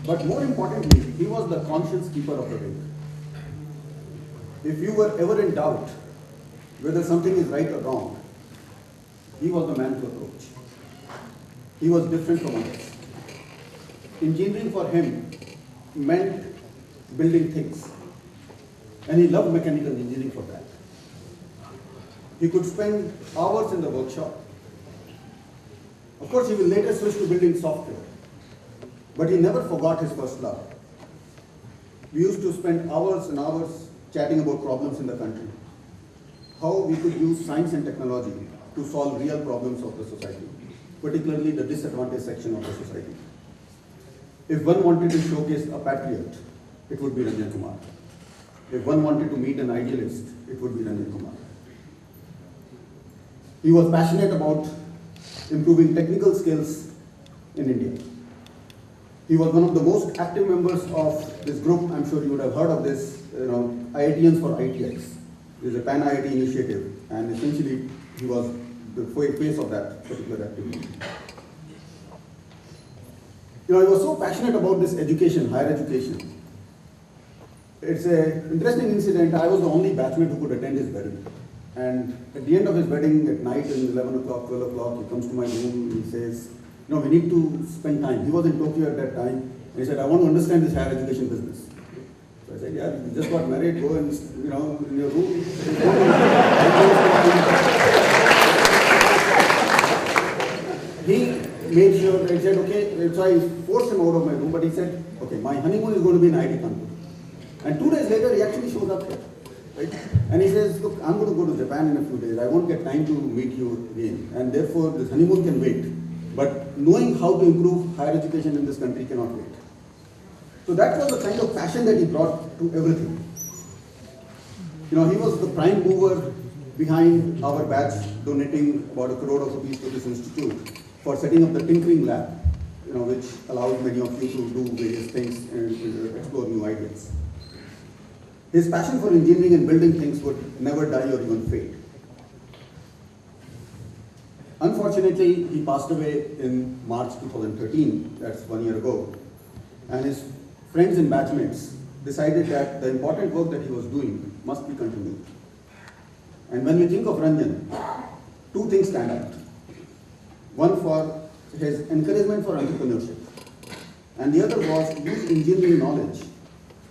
But more importantly, he was the conscience keeper of the ring. If you were ever in doubt whether something is right or wrong, he was the man to approach. He was different from others. Engineering for him meant building things. And he loved mechanical engineering for that. He could spend hours in the workshop. Of course, he will later switch to building software. But he never forgot his first love. We used to spend hours and hours chatting about problems in the country. How we could use science and technology to solve real problems of the society, particularly the disadvantaged section of the society. If one wanted to showcase a patriot, it would be Ranjan Kumar. If one wanted to meet an idealist, it would be Ranjan Kumar. He was passionate about improving technical skills in India. He was one of the most active members of this group. I'm sure you would have heard of this, IITians for ITX. It is a pan-IIT initiative, and essentially he was the face of that particular activity. He was so passionate about this education, higher education. It's an interesting incident. I was the only batchmate who could attend his wedding. And at the end of his wedding, at night, in 11 o'clock, 12 o'clock, he comes to my room, he says, we need to spend time. He was in Tokyo at that time, and he said, I want to understand this higher education business. So I said, yeah, you just got married, go and, in your room. He made sure, he said, okay, so I forced him out of my room, but he said, okay, my honeymoon is going to be in IIT Kanpur. And 2 days later, he actually showed up here. Right? And he says, look, I'm going to go to Japan in a few days. I won't get time to meet you again. And therefore, this honeymoon can wait. But knowing how to improve higher education in this country cannot wait. So that was the kind of passion that he brought to everything. He was the prime mover behind our batch donating about 1 crore of rupees to this institute for setting up the tinkering lab, which allows many of you to do various things and explore new ideas. His passion for engineering and building things would never die or even fade. Unfortunately, he passed away in March 2013, that's 1 year ago, and his friends and batchmates decided that the important work that he was doing must be continued. And when we think of Ranjan, 2 things stand out. One for his encouragement for entrepreneurship, and the other was to use engineering knowledge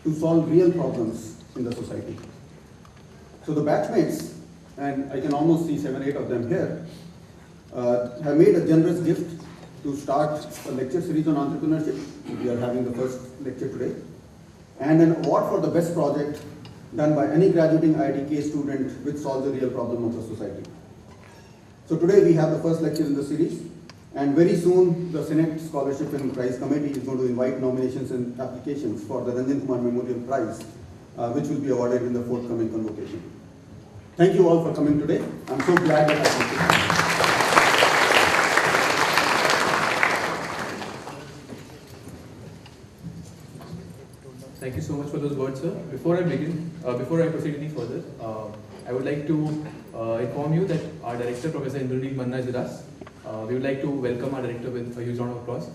to solve real problems in the society. So the batchmates, and I can almost see 7, 8 of them here, have made a generous gift to start a lecture series on entrepreneurship. We are having the first lecture today. And an award for the best project done by any graduating IITK student which solves a real problem of the society. So today we have the first lecture in the series, and very soon the Senate Scholarship and Prize Committee is going to invite nominations and applications for the Ranjan Kumar Memorial Prize, which will be awarded in the forthcoming convocation. Thank you all for coming today. I'm so glad that I could be here. Thank you so much for those words, sir. Before I proceed any further, I would like to inform you that our director, Professor Indranil Manna, is with us. We would like to welcome our director with a huge round of applause.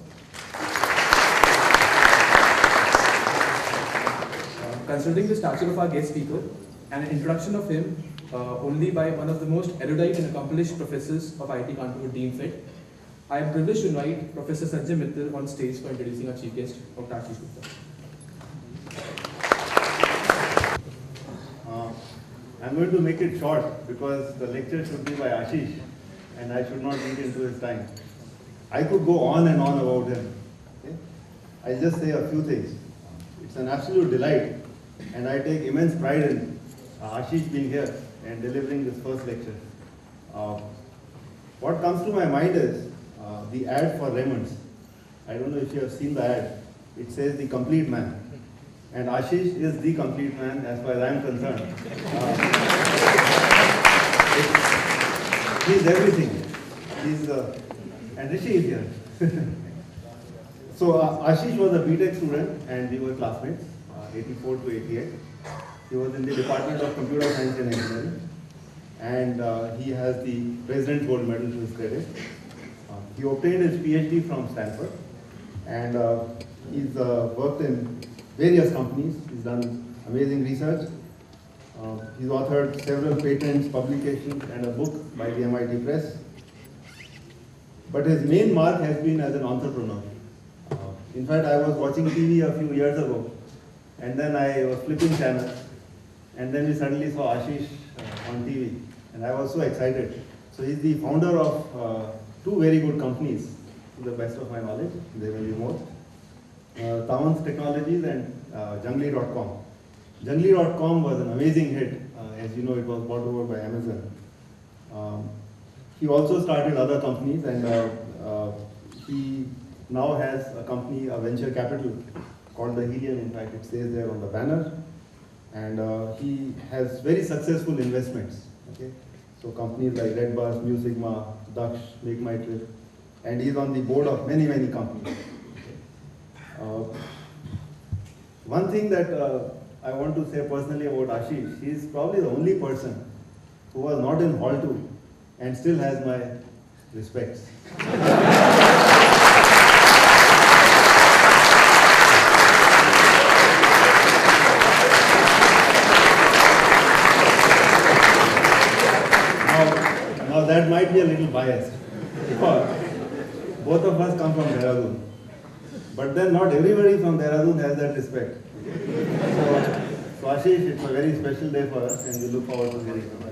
Considering the stature of our guest speaker and an introduction of him only by one of the most erudite and accomplished professors of IIT Kanpur, Dean Fit, I am privileged to invite Professor Sanjay Mittal on stage for introducing our chief guest, Dr. Ashish Gupta. I'm going to make it short because the lecture should be by Ashish and I should not eat into his time. I could go on and on about him. Okay? I'll just say a few things. It's an absolute delight and I take immense pride in Ashish being here and delivering this first lecture. What comes to my mind is the ad for Raymond's. I don't know if you have seen the ad. It says the complete man. And Ashish is the complete man as far as I am concerned. He's everything. And Rishi is here. So Ashish was a BTech student and we were classmates, 84 to 88. He was in the Department of Computer Science and Engineering. And he has the President's Gold Medal to his credit. He obtained his PhD from Stanford. And He's worked in various companies. He's done amazing research. He's authored several patents, publications, and a book by the MIT Press. But his main mark has been as an entrepreneur. In fact, I was watching TV a few years ago, and then I was flipping channels, and then we suddenly saw Ashish on TV, and I was so excited. So he's the founder of two very good companies, to the best of my knowledge. There may be more. Tawans Technologies and Jungli.com. Jungli.com was an amazing hit. As you know, it was bought over by Amazon. He also started other companies, and he now has a company, a venture capital called the Helium. In fact, it says there on the banner. And he has very successful investments. Okay? So companies like Redbus, Mu Sigma, Daksh, Make My Trip, and he's on the board of many, many companies. One thing that I want to say personally about Ashish, he's probably the only person who was not in Hall 2 and still has my respects. Now that might be a little biased, because both of us come from Dehradun. But then not everybody from Dehradun has that respect. So Ashish, it's a very special day for us, and we look forward to hearing from you.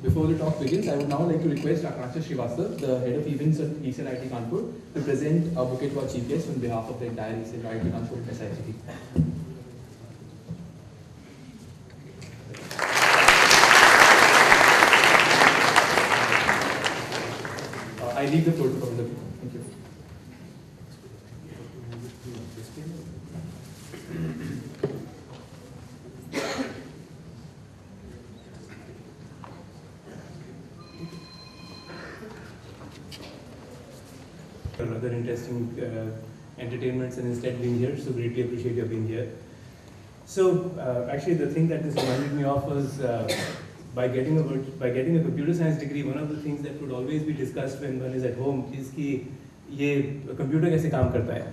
Before the talk begins, I would now like to request Akansha Srivastava, the head of events at ECL IIT Kanpur, to present a bouquet to our chief guest on behalf of the entire ECL IIT Kanpur SIGT. I leave the floor to Kapil. Thank you. Other interesting entertainments, and instead being here, so greatly appreciate your being here. So actually the thing that this reminded me of was by getting a computer science degree, one of the things that would always be discussed when one is at home is कि ये computer कैसे काम करता है,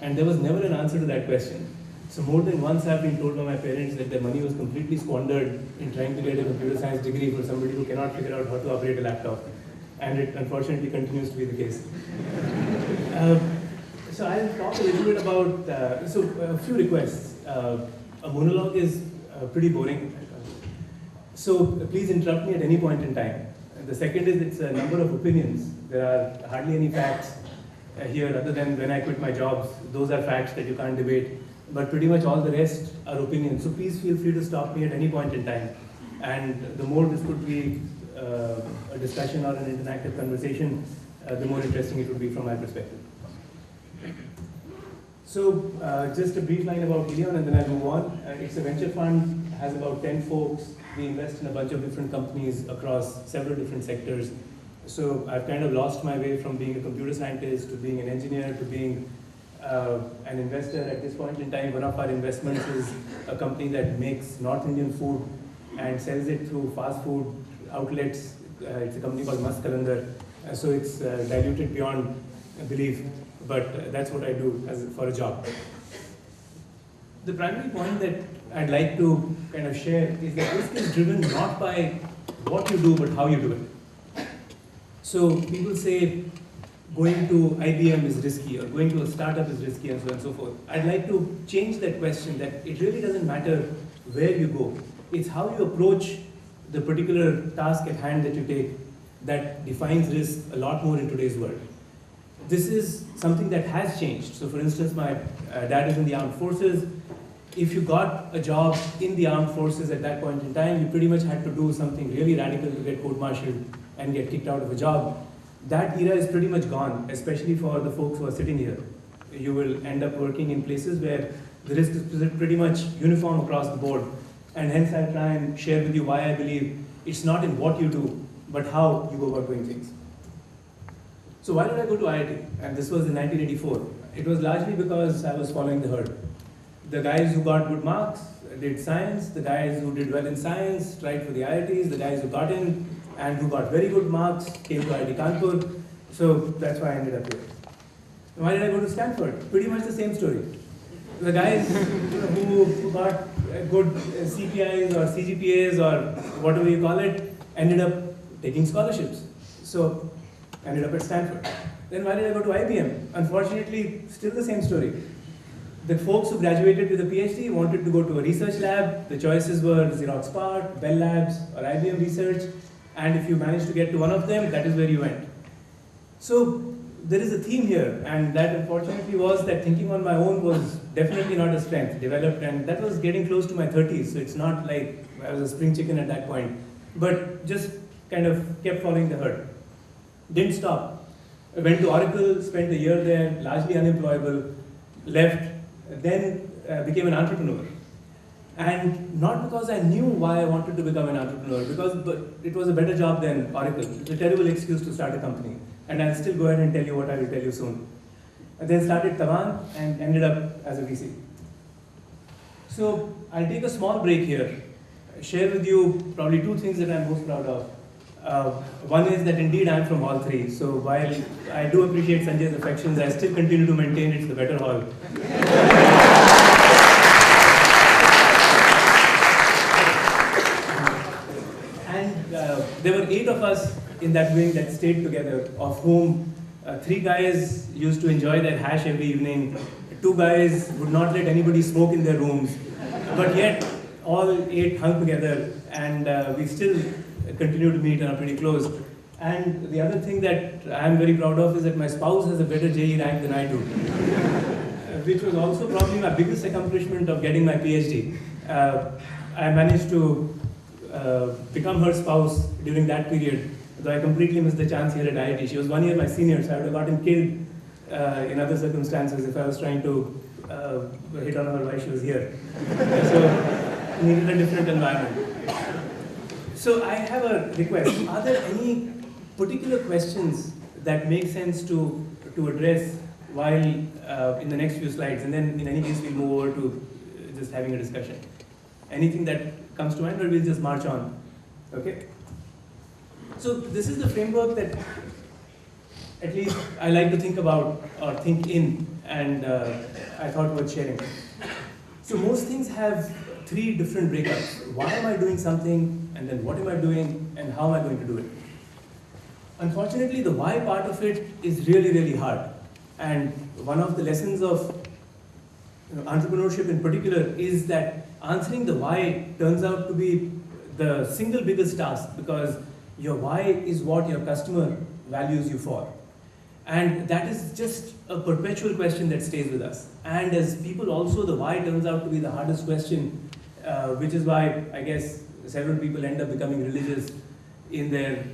and there was never an answer to that question. So more than once I've been told by my parents that their money was completely squandered in trying to get a computer science degree for somebody who cannot figure out how to operate a laptop. And it unfortunately continues to be the case. So I'll talk a little bit about, a few requests. A monologue is pretty boring. So please interrupt me at any point in time. And the second is it's a number of opinions. There are hardly any facts here other than when I quit my jobs. Those are facts that you can't debate. But pretty much all the rest are opinions. So please feel free to stop me at any point in time. And the more this could be a discussion or an interactive conversation, the more interesting it would be from my perspective. So just a brief line about Helion and then I'll move on. It's a venture fund, has about 10 folks. We invest in a bunch of different companies across several different sectors. So I've kind of lost my way from being a computer scientist to being an engineer to being an investor at this point in time. One of our investments is a company that makes North Indian food and sells it through fast food outlets. It's a company called Mast Kalandar. So it's diluted beyond belief, but that's what I do for a job. The primary point that I'd like to kind of share is that risk is driven not by what you do, but how you do it. So people say going to IBM is risky or going to a startup is risky and so on and so forth. I'd like to change that question, that it really doesn't matter where you go. It's how you approach the particular task at hand that you take that defines risk a lot more in today's world. This is something that has changed. So for instance, my dad is in the armed forces. If you got a job in the armed forces at that point in time, you pretty much had to do something really radical to get court-martialed and get kicked out of a job. That era is pretty much gone, especially for the folks who are sitting here. You will end up working in places where the risk is pretty much uniform across the board. And hence I'll try and share with you why I believe it's not in what you do, but how you go about doing things. So why did I go to IIT? And this was in 1984. It was largely because I was following the herd. the guys who got good marks did science, the guys who did well in science tried for the IITs, the guys who got in and who got very good marks came to IIT Kanpur. So that's why I ended up here. Why did I go to Stanford? Pretty much the same story. The guys who got good CPIs or CGPAs or whatever you call it ended up taking scholarships. So ended up at Stanford. Then why did I go to IBM? Unfortunately, still the same story. The folks who graduated with a PhD wanted to go to a research lab. The choices were Xerox PARC, Bell Labs, or IBM Research. And if you managed to get to one of them, that is where you went. So there is a theme here, and that unfortunately was that thinking on my own was definitely not a strength developed, and that was getting close to my 30s, so it's not like I was a spring chicken at that point, but just kind of kept following the herd. Didn't stop. I went to Oracle, spent a year there, largely unemployable, left, then became an entrepreneur. And not because I knew why I wanted to become an entrepreneur, but it was a better job than Oracle. It's a terrible excuse to start a company. And I'll still go ahead and tell you what I will tell you soon. I then started Tavan and ended up as a VC. So I'll take a small break here, share with you probably two things that I'm most proud of. One is that indeed I'm from Hall 3, so while I do appreciate Sanjay's affections, I still continue to maintain it's the better hall. There were 8 of us in that wing that stayed together, of whom 3 guys used to enjoy their hash every evening, 2 guys would not let anybody smoke in their rooms, but yet all 8 hung together, and we still continue to meet and are pretty close. And the other thing that I'm very proud of is that my spouse has a better JE rank than I do, which was also probably my biggest accomplishment of getting my PhD. I managed to become her spouse during that period, though I completely missed the chance here at IIT. She was 1 year my senior, so I would have gotten killed in other circumstances if I was trying to hit on her while she was here. So, needed a different environment. So I have a request. Are there any particular questions that make sense to address while in the next few slides? And then in any case, we'll move over to just having a discussion. Anything that comes to mind, or we'll just march on? Okay? So this is the framework that at least I like to think about or think in, and I thought worth sharing. So most things have 3 different breakups. Why am I doing something, and then what am I doing, and how am I going to do it? Unfortunately, the why part of it is really, really hard. And one of the lessons of entrepreneurship in particular is that answering the why turns out to be the single biggest task, because your why is what your customer values you for. And that is just a perpetual question that stays with us. And as people also, the why turns out to be the hardest question, which is why I guess several people end up becoming religious in their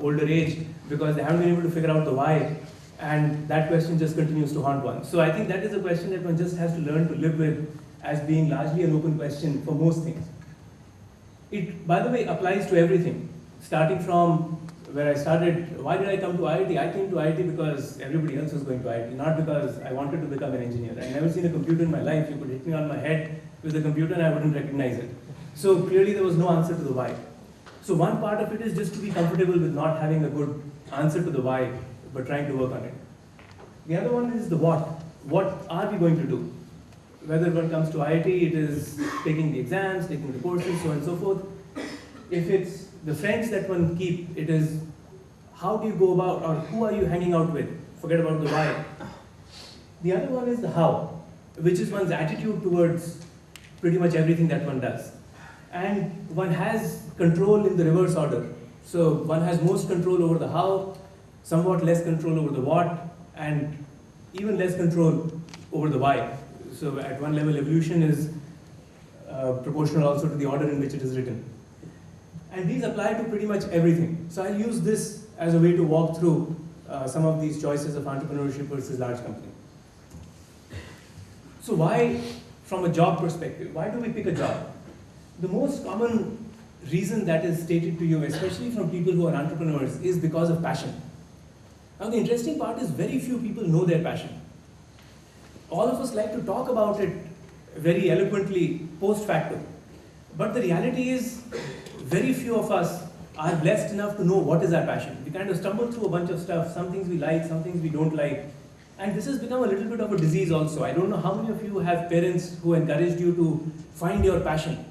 older age, because they haven't been able to figure out the why, and that question just continues to haunt one. So I think that is a question that one just has to learn to live with as being largely an open question for most things. It, by the way, applies to everything, starting from where I started. Why did I come to IIT? I came to IIT because everybody else was going to IIT, not because I wanted to become an engineer. I've never seen a computer in my life. You could hit me on my head with a computer and I wouldn't recognize it. So clearly there was no answer to the why. So one part of it is just to be comfortable with not having a good answer to the why, but trying to work on it. The other one is the what. What are we going to do? Whether when it comes to IIT, it is taking the exams, taking the courses, so on and so forth. If it's the friends that one keep, it is how do you go about, or who are you hanging out with? Forget about the why. The other one is the how, which is one's attitude towards pretty much everything that one does. And one has control in the reverse order. So one has most control over the how, somewhat less control over the what, and even less control over the why. So at one level, evolution is proportional also to the order in which it is written. And these apply to pretty much everything. So I'll use this as a way to walk through some of these choices of entrepreneurship versus large company. So why, from a job perspective, why do we pick a job? The most common reason that is stated to you, especially from people who are entrepreneurs, is because of passion. Now the interesting part is very few people know their passion. All of us like to talk about it very eloquently post facto. But the reality is, very few of us are blessed enough to know what is our passion. We kind of stumble through a bunch of stuff, some things we like, some things we don't like. And this has become a little bit of a disease also. I don't know how many of you have parents who encouraged you to find your passion.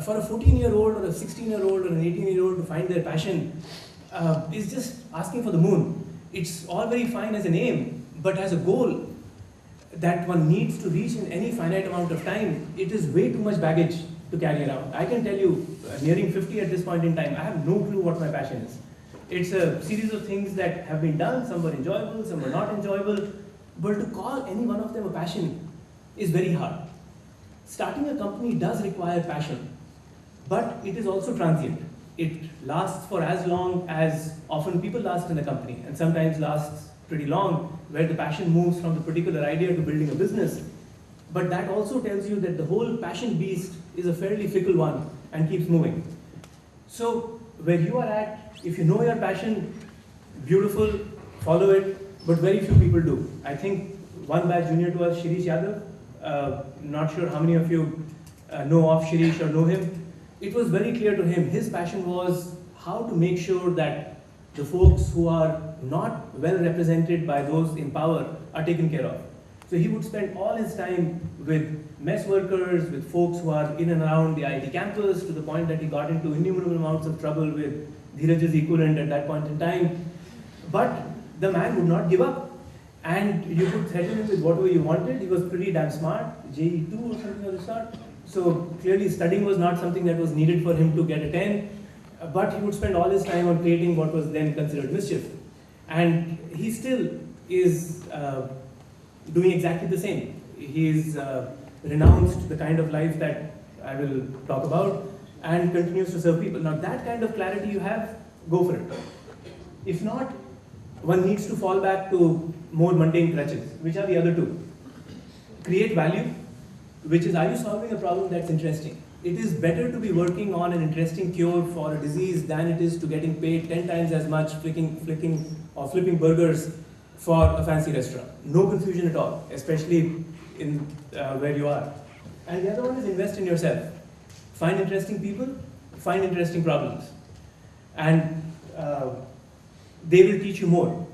For a 14-year-old or a 16-year-old or an 18-year-old to find their passion is just asking for the moon. It's all very fine as an aim, but as a goal that one needs to reach in any finite amount of time, it is way too much baggage to carry around. I can tell you, nearing 50 at this point in time, I have no clue what my passion is. It's a series of things that have been done, some were enjoyable, some were not enjoyable, but to call any one of them a passion is very hard. Starting a company does require passion, but it is also transient. It lasts for as long as often people last in a company, and sometimes lasts pretty long, where the passion moves from the particular idea to building a business. But that also tells you that the whole passion beast is a fairly fickle one and keeps moving. So where you are at, if you know your passion, beautiful, follow it, but very few people do. I think one batch junior to us, Shirish Yadav, not sure how many of you know of Shirish or know him. It was very clear to him, his passion was how to make sure that the folks who are not well represented by those in power are taken care of. So he would spend all his time with mess workers, with folks who are in and around the IT campus, to the point that he got into innumerable amounts of trouble with Dheeraj's equivalent at that point in time. But the man would not give up. And you could threaten him with whatever you wanted. He was pretty damn smart, JE2 or something of the sort. So clearly studying was not something that was needed for him to get a 10. But he would spend all his time on creating what was then considered mischief. And he still is doing exactly the same. He's renounced the kind of life that I will talk about and continues to serve people. Now that kind of clarity you have, go for it. If not, one needs to fall back to more mundane crutches. Which are the other two? Create value, which is, are you solving a problem that's interesting? It is better to be working on an interesting cure for a disease than it is to getting paid 10 times as much flipping burgers for a fancy restaurant. No confusion at all, especially in where you are. And the other one is invest in yourself. Find interesting people, find interesting problems. And they will teach you more.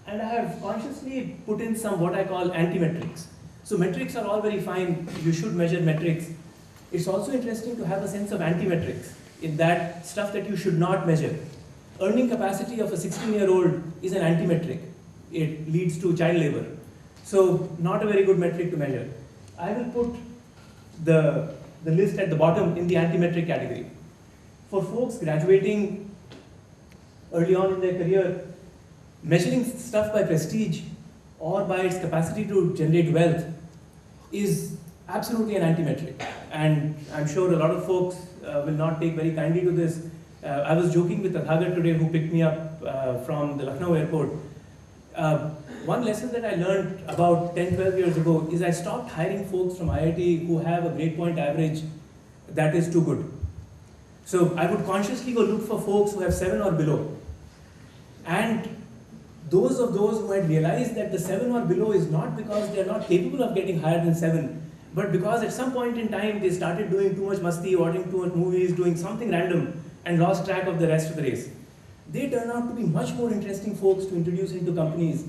And I have consciously put in some what I call anti-metrics. So metrics are all very fine, you should measure metrics. It's also interesting to have a sense of anti-metrics, in that stuff that you should not measure. Earning capacity of a 16-year-old is an anti-metric. It leads to child labor. So not a very good metric to measure. I will put the list at the bottom in the anti-metric category. For folks graduating early on in their career, measuring stuff by prestige or by its capacity to generate wealth is absolutely an anti-metric. And I'm sure a lot of folks will not take very kindly to this. I was joking with Tathagat today, who picked me up from the Lucknow airport. One lesson that I learned about 10, 12 years ago is I stopped hiring folks from IIT who have a grade point average that is too good. So I would consciously go look for folks who have 7 or below. And those who had realized that the 7 or below is not because they are not capable of getting higher than 7, but because at some point in time they started doing too much masti, watching too much movies, doing something random, and lost track of the rest of the race. They turn out to be much more interesting folks to introduce into companies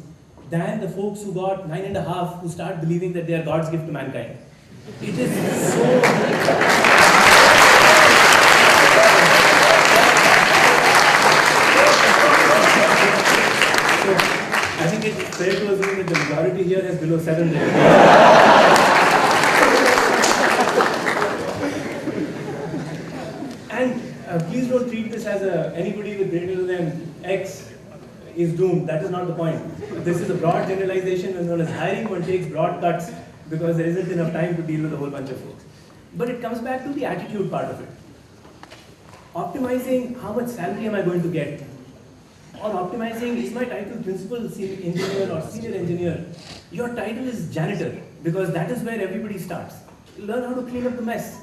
than the folks who got 9.5 who start believing that they are God's gift to mankind. It is so... I think it's fair to assume that the majority here has below 7 there. And please don't treat this as anybody with greater than X is doomed. That is not the point. This is a broad generalization. When one is hiring, one takes broad cuts because there isn't enough time to deal with a whole bunch of folks. But it comes back to the attitude part of it. Optimizing how much salary am I going to get? Or optimizing, is my title principal engineer or senior engineer? Your title is janitor, because that is where everybody starts. Learn how to clean up the mess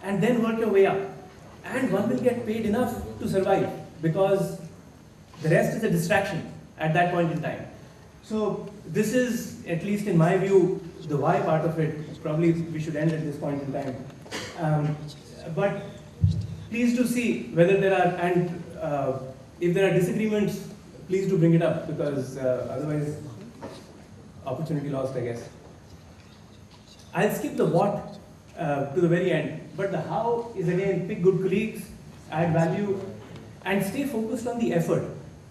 and then work your way up. And one will get paid enough to survive, because the rest is a distraction at that point in time. So this is, at least in my view, the why part of it, probably we should end at this point in time. But please do see whether there are, and if there are disagreements, please do bring it up, because otherwise, opportunity lost, I guess. I'll skip the what to the very end, but the how is again, pick good colleagues, add value, and stay focused on the effort,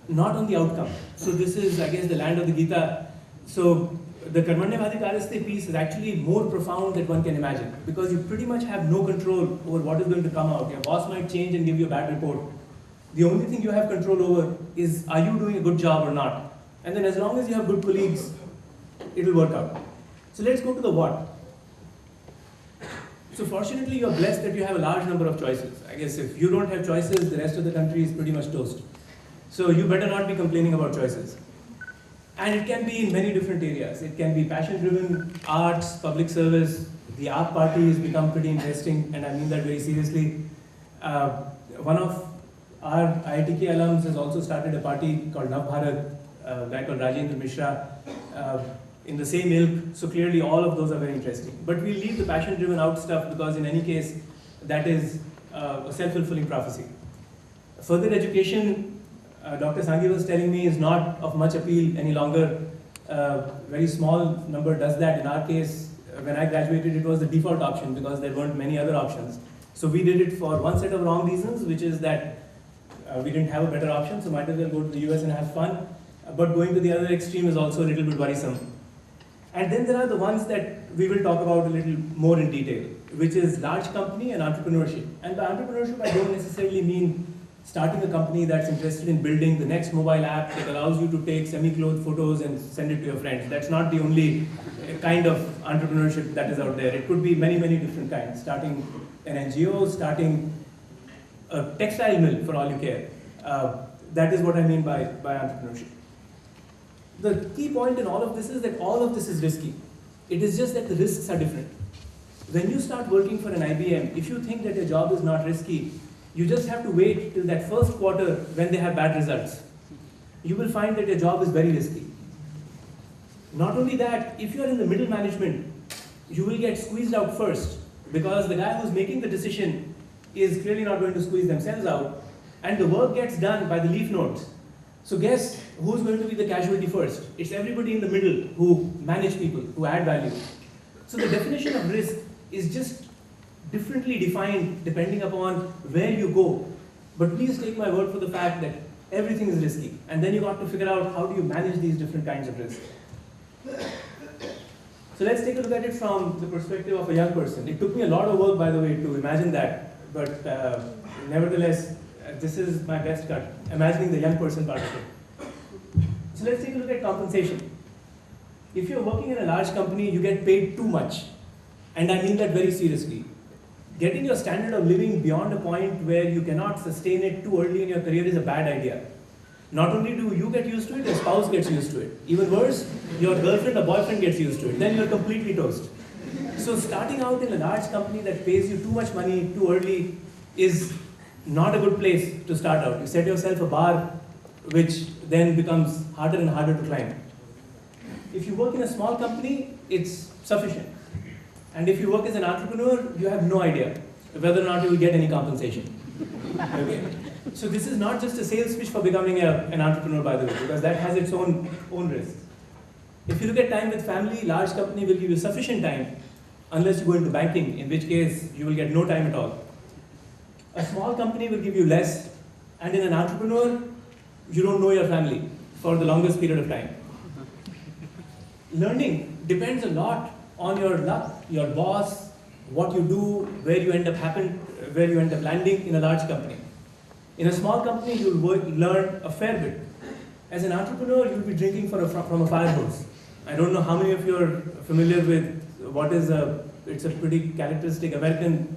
not on the outcome. So this is, I guess, the land of the Gita. So the Karmanyavadi Karyaste piece is actually more profound than one can imagine, because you pretty much have no control over what is going to come out. Your boss might change and give you a bad report. The only thing you have control over is, are you doing a good job or not? And then as long as you have good colleagues, it will work out. So let's go to the what. So fortunately, you're blessed that you have a large number of choices. I guess if you don't have choices, the rest of the country is pretty much toast. So you better not be complaining about choices. And it can be in many different areas. It can be passion-driven, arts, public service. The art party has become pretty interesting, and I mean that very seriously. One of our IITK alums has also started a party called Nav Bharat, a guy called Rajendra Mishra, in the same ilk. So clearly all of those are very interesting. But we'll leave the passion-driven out stuff, because in any case, that is a self-fulfilling prophecy. Further education, Dr. Sanghi was telling me, is not of much appeal any longer. Very small number does that. In our case, when I graduated, it was the default option because there weren't many other options. So we did it for one set of wrong reasons, which is that we didn't have a better option, so might as well go to the US and have fun. But going to the other extreme is also a little bit worrisome. And then there are the ones that we will talk about a little more in detail, which is large company and entrepreneurship. And by entrepreneurship, I don't necessarily mean starting a company that's interested in building the next mobile app that allows you to take semi-clothed photos and send it to your friends. That's not the only kind of entrepreneurship that is out there. It could be many, many different kinds. Starting an NGO, starting a textile mill for all you care. That is what I mean by entrepreneurship. The key point in all of this is that all of this is risky. It is just that the risks are different. When you start working for an IBM, if you think that your job is not risky, you just have to wait till that first quarter when they have bad results. You will find that your job is very risky. Not only that, if you are in the middle management, you will get squeezed out first, because the guy who's making the decision is clearly not going to squeeze themselves out, and the work gets done by the leaf nodes. So guess who's going to be the casualty first? It's everybody in the middle who manage people, who add value. So the definition of risk is just differently defined depending upon where you go. But please take my word for the fact that everything is risky. And then you got to figure out how do you manage these different kinds of risk. So let's take a look at it from the perspective of a young person. It took me a lot of work, by the way, to imagine that. But nevertheless, this is my best cut, imagining the young person part of it. So let's take a look at compensation. If you're working in a large company, you get paid too much. And I mean that very seriously. Getting your standard of living beyond a point where you cannot sustain it too early in your career is a bad idea. Not only do you get used to it, your spouse gets used to it. Even worse, your girlfriend or boyfriend gets used to it. Then you're completely toast. So starting out in a large company that pays you too much money too early is not a good place to start out. You set yourself a bar which then becomes harder and harder to climb. If you work in a small company, it's sufficient. And if you work as an entrepreneur, you have no idea whether or not you will get any compensation. Okay? So this is not just a sales pitch for becoming an entrepreneur, by the way, because that has its own risks. If you look at time with family, large company will give you sufficient time, unless you go into banking, in which case you will get no time at all. A small company will give you less, and in an entrepreneur, you don't know your family for the longest period of time. Learning depends a lot on your luck, your boss, what you do, where you end up landing in a large company. In a small company, you'll learn a fair bit. As an entrepreneur, you'll be drinking from a fire hose. I don't know how many of you are familiar with what is it's a pretty characteristic American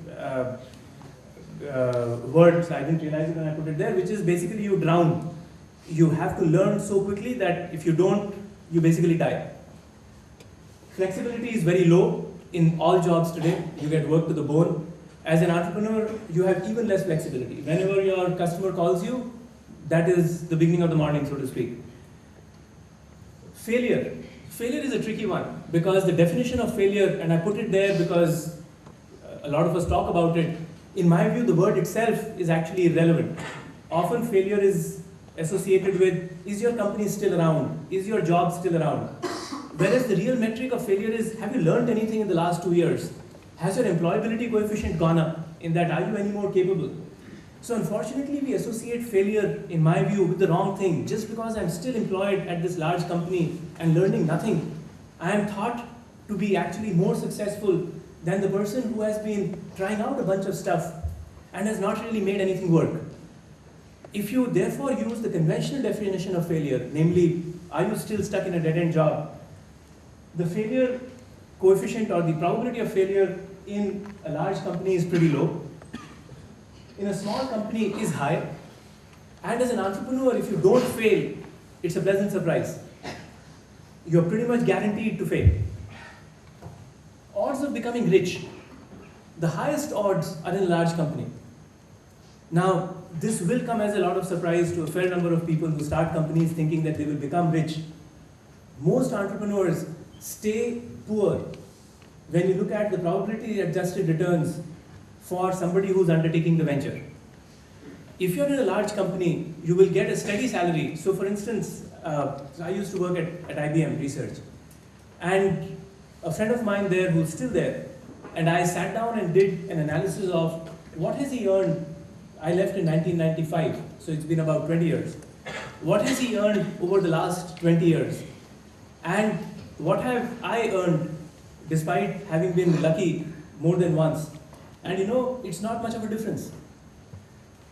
word, so I didn't realize it when I put it there, which is basically you drown. You have to learn so quickly that if you don't, you basically die. Flexibility is very low in all jobs today. You get work to the bone. As an entrepreneur, you have even less flexibility. Whenever your customer calls you, that is the beginning of the morning, so to speak. Failure Failure is a tricky one because the definition of failure, and I put it there because a lot of us talk about it, in my view, the word itself is actually irrelevant. Often failure is associated with, is your company still around? Is your job still around? Whereas the real metric of failure is, have you learned anything in the last 2 years? Has your employability coefficient gone up? In that, are you any more capable? So unfortunately, we associate failure, in my view, with the wrong thing. Just because I'm still employed at this large company and learning nothing, I am thought to be actually more successful than the person who has been trying out a bunch of stuff and has not really made anything work. If you therefore use the conventional definition of failure, namely, are you still stuck in a dead-end job? The failure coefficient or the probability of failure in a large company is pretty low. In a small company is high. And as an entrepreneur, if you don't fail, it's a pleasant surprise. You're pretty much guaranteed to fail. Odds of becoming rich. The highest odds are in a large company. Now, this will come as a lot of surprise to a fair number of people who start companies thinking that they will become rich. Most entrepreneurs stay poor when you look at the probability adjusted returns for somebody who's undertaking the venture. If you're in a large company, you will get a steady salary. So for instance, I used to work at IBM Research. And a friend of mine there who's still there, and I sat down and did an analysis of what has he earned. I left in 1995, so it's been about 20 years. What has he earned over the last 20 years? And what have I earned despite having been lucky more than once? And you know, it's not much of a difference.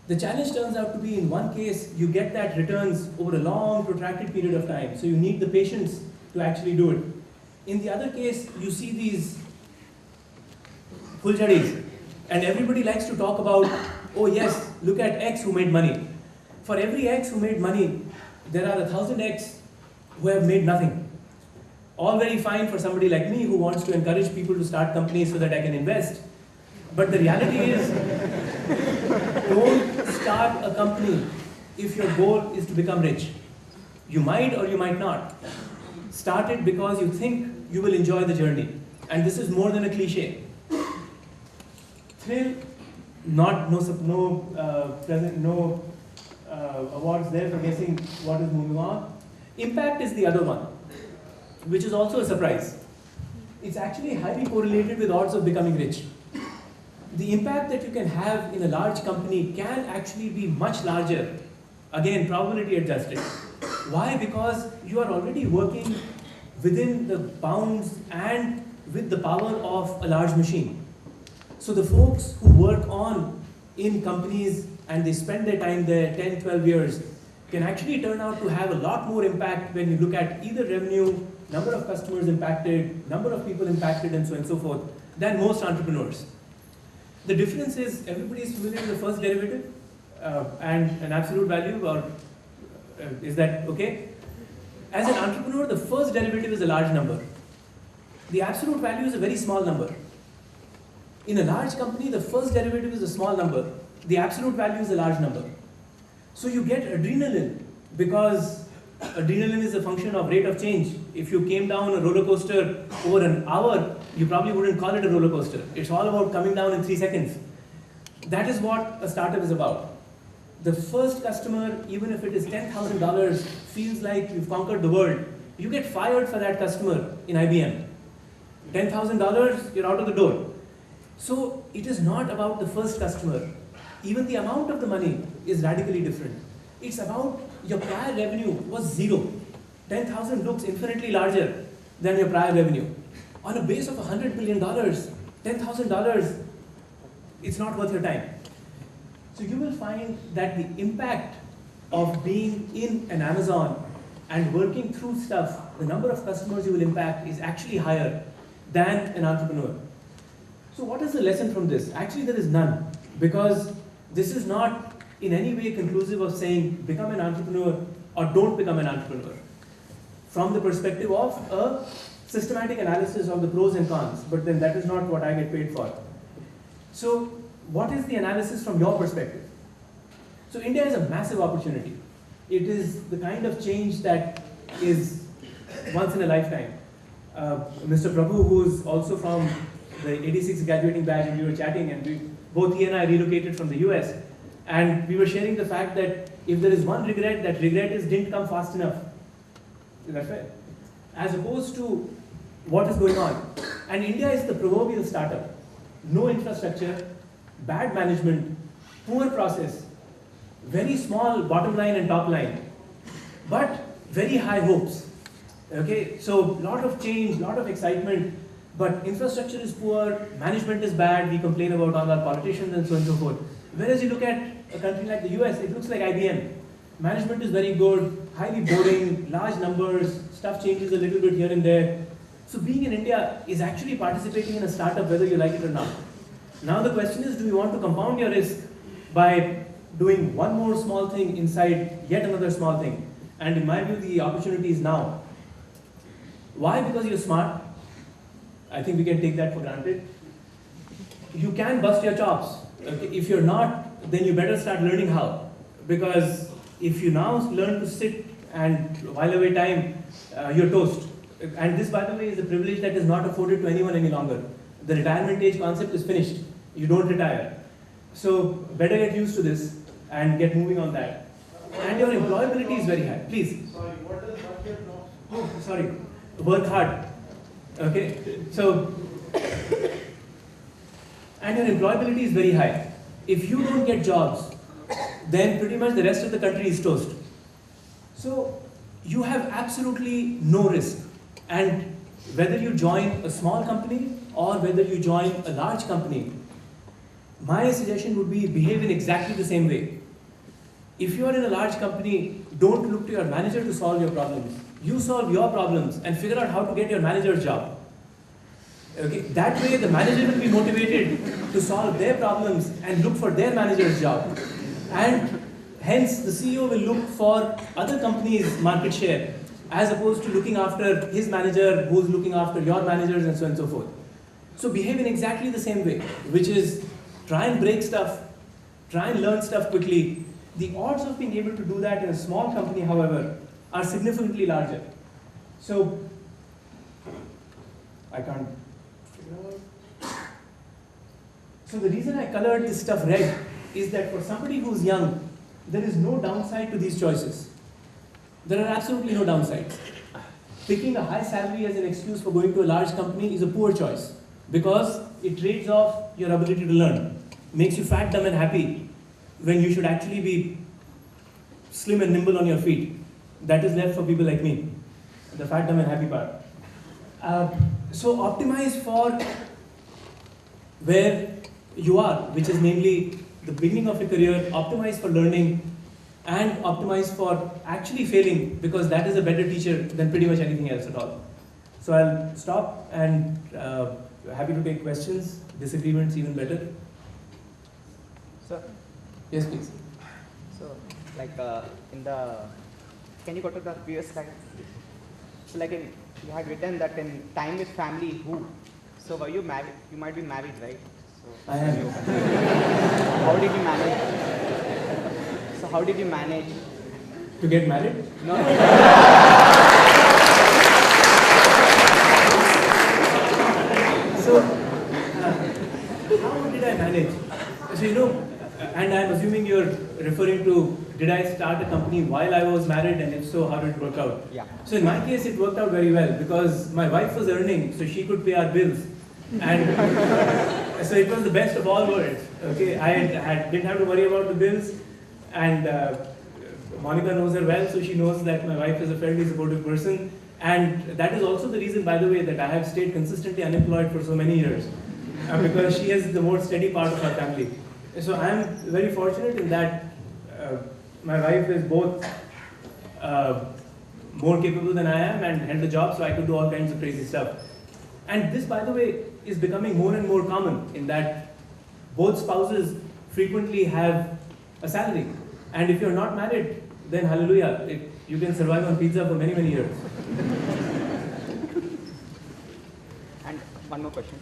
The challenge turns out to be, in one case, you get that returns over a long, protracted period of time. So you need the patience to actually do it. In the other case, you see these fuljaris, and everybody likes to talk about, oh yes, look at X who made money. For every X who made money, there are 1,000 X who have made nothing. All very fine for somebody like me who wants to encourage people to start companies so that I can invest. But the reality is, don't start a company if your goal is to become rich. You might or you might not. Start it because you think you will enjoy the journey. And this is more than a cliche. Thrill, no awards there for guessing what is moving on. Impact is the other one, which is also a surprise. It's actually highly correlated with odds of becoming rich. The impact that you can have in a large company can actually be much larger. Again, probability adjusted. Why? Because you are already working within the bounds and with the power of a large machine. So the folks who work in companies and they spend their time there 10, 12 years can actually turn out to have a lot more impact when you look at either revenue, number of customers impacted, number of people impacted, and so on and so forth, than most entrepreneurs. The difference is everybody is familiar with the first derivative and an absolute value, or is that okay? As an entrepreneur, the first derivative is a large number. The absolute value is a very small number. In a large company, the first derivative is a small number. The absolute value is a large number. So you get adrenaline because adrenaline is a function of rate of change. If you came down a roller coaster over an hour, you probably wouldn't call it a roller coaster. It's all about coming down in 3 seconds. That is what a startup is about. The first customer, even if it is $10,000, feels like you've conquered the world. You get fired for that customer in IBM. $10,000, you're out of the door. So it is not about the first customer. Even the amount of the money is radically different. It's about your prior revenue was zero. 10,000 looks infinitely larger than your prior revenue. On a base of $100 million, $10,000, it's not worth your time. So you will find that the impact of being in an Amazon and working through stuff, the number of customers you will impact is actually higher than an entrepreneur. So what is the lesson from this? Actually, there is none, because this is not in any way conclusive of saying become an entrepreneur or don't become an entrepreneur. From the perspective of a systematic analysis of the pros and cons, but then that is not what I get paid for. So what is the analysis from your perspective? So India is a massive opportunity. It is the kind of change that is once in a lifetime. Mr. Prabhu, who's also from the 86 graduating batch, and we were chatting, and both he and I relocated from the US, and we were sharing the fact that if there is one regret, that regret is didn't come fast enough. Is that fair? As opposed to what is going on. And India is the proverbial startup. No infrastructure, bad management, poor process, very small bottom line and top line, but very high hopes. Okay, so lot of change, lot of excitement, but infrastructure is poor, management is bad, we complain about all our politicians and so on and so forth. Whereas you look at a country like the US, it looks like IBM. Management is very good, highly boring, large numbers, stuff changes a little bit here and there. So being in India is actually participating in a startup whether you like it or not. Now the question is, do you want to compound your risk by doing one more small thing inside yet another small thing? And in my view, the opportunity is now. Why? Because you're smart. I think we can take that for granted. You can bust your chops. Okay? If you're not, then you better start learning how. Because if you now learn to sit and while away time, you're toast. And this, by the way, is a privilege that is not afforded to anyone any longer. The retirement age concept is finished. You don't retire. So better get used to this and get moving on that. And your employability is very high. Please. Sorry, what does butt your chops? Oh, sorry. Work hard. Okay. So, and your employability is very high. If you don't get jobs, then pretty much the rest of the country is toast. So you have absolutely no risk. And whether you join a small company or whether you join a large company, my suggestion would be behave in exactly the same way. If you are in a large company, don't look to your manager to solve your problems. You solve your problems and figure out how to get your manager's job. Okay? That way the manager will be motivated to solve their problems and look for their manager's job. And hence the CEO will look for other companies' market share as opposed to looking after his manager who's looking after your managers and so on and so forth. So behave in exactly the same way, which is try and break stuff, try and learn stuff quickly. The odds of being able to do that in a small company, however, are significantly larger. So, I can't figure out. So the reason I colored this stuff red is that for somebody who's young, there is no downside to these choices. There are absolutely no downsides. Picking a high salary as an excuse for going to a large company is a poor choice because it trades off your ability to learn, makes you fat, dumb, and happy when you should actually be slim and nimble on your feet. That is left for people like me, the fat, dumb, and happy part. So optimize for where you are, which is namely the beginning of your career, optimize for learning, and optimize for actually failing, because that is a better teacher than pretty much anything else at all. So I'll stop and happy to take questions, disagreements even better. Sir, Yes, please. so like can you go to the previous slide? So like you had written that in time with family, who? So were you married? You might be married, right? So I am. how did you manage? So how did you manage? To get married? No. So, how did I manage? So, you know, and I'm assuming you're referring to, did I start a company while I was married, and if so, how did it work out? Yeah. So in my case, it worked out very well because my wife was earning, so she could pay our bills. And so it was the best of all worlds. Okay, I didn't have to worry about the bills, and Monica knows her well, so she knows that my wife is a fairly supportive person. And that is also the reason, by the way, that I have stayed consistently unemployed for so many years, because she is the more steady part of our family. So I am very fortunate in that my wife is both more capable than I am and held a job, so I could do all kinds of crazy stuff. And this, by the way, is becoming more and more common in that both spouses frequently have a salary. And if you're not married, then hallelujah, you can survive on pizza for many, many years. And one more question.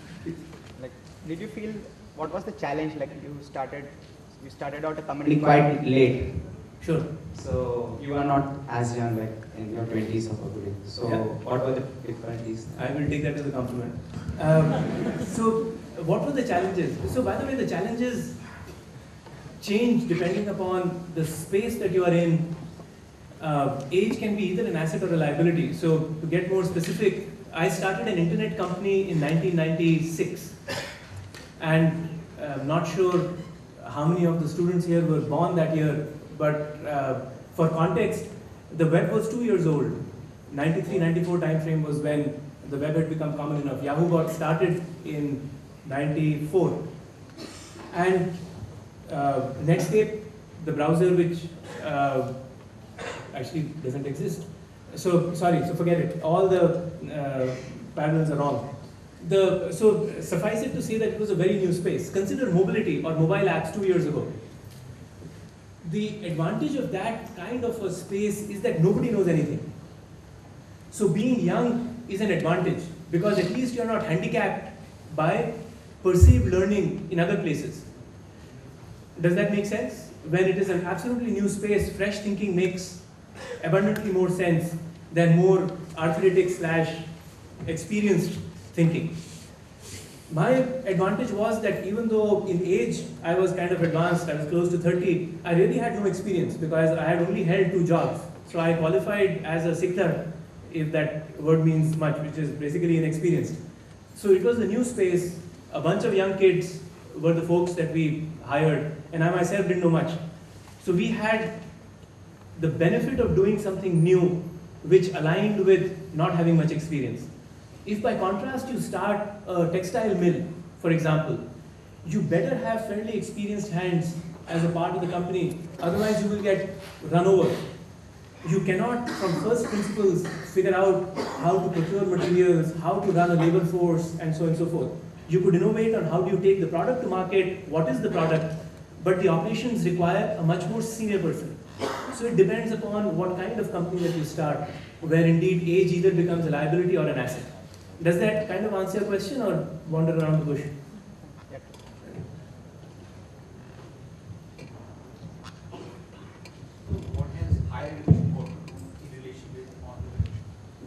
Like, did you feel, what was the challenge? Like you started out a company quite late. Sure. So you are not as young, like in your 20s or probably. So Yeah. what were the difficulties? I will take that as a compliment. So, what were the challenges? So, by the way, the challenges change depending upon the space that you are in. Age can be either an asset or a liability. So, to get more specific, I started an internet company in 1996, and I'm not sure how many of the students here were born that year, but for context, the web was 2 years old. 93, 94 time frame was when the web had become common enough. Yahoo got started in 94. And Netscape, the browser which actually doesn't exist. So, sorry, so forget it. All the parallels are wrong. So suffice it to say that it was a very new space. Consider mobility or mobile apps 2 years ago. The advantage of that kind of a space is that nobody knows anything. So being young is an advantage because at least you're not handicapped by perceived learning in other places. Does that make sense? When it is an absolutely new space, fresh thinking makes abundantly more sense than more arthritic / experienced thinking. My advantage was that even though in age I was kind of advanced, I was close to 30, I really had no experience because I had only held 2 jobs. So I qualified as a sikdar, if that word means much, which is basically inexperienced. So it was a new space, a bunch of young kids were the folks that we hired, and I myself didn't know much. So we had the benefit of doing something new, which aligned with not having much experience. If by contrast you start a textile mill, for example, you better have fairly experienced hands as a part of the company, otherwise you will get run over. You cannot, from first principles, figure out how to procure materials, how to run a labor force, and so on and so forth. You could innovate on how do you take the product to market, what is the product, but the operations require a much more senior person. So it depends upon what kind of company that you start, where indeed age either becomes a liability or an asset. Does that kind of answer your question or wander around the bush?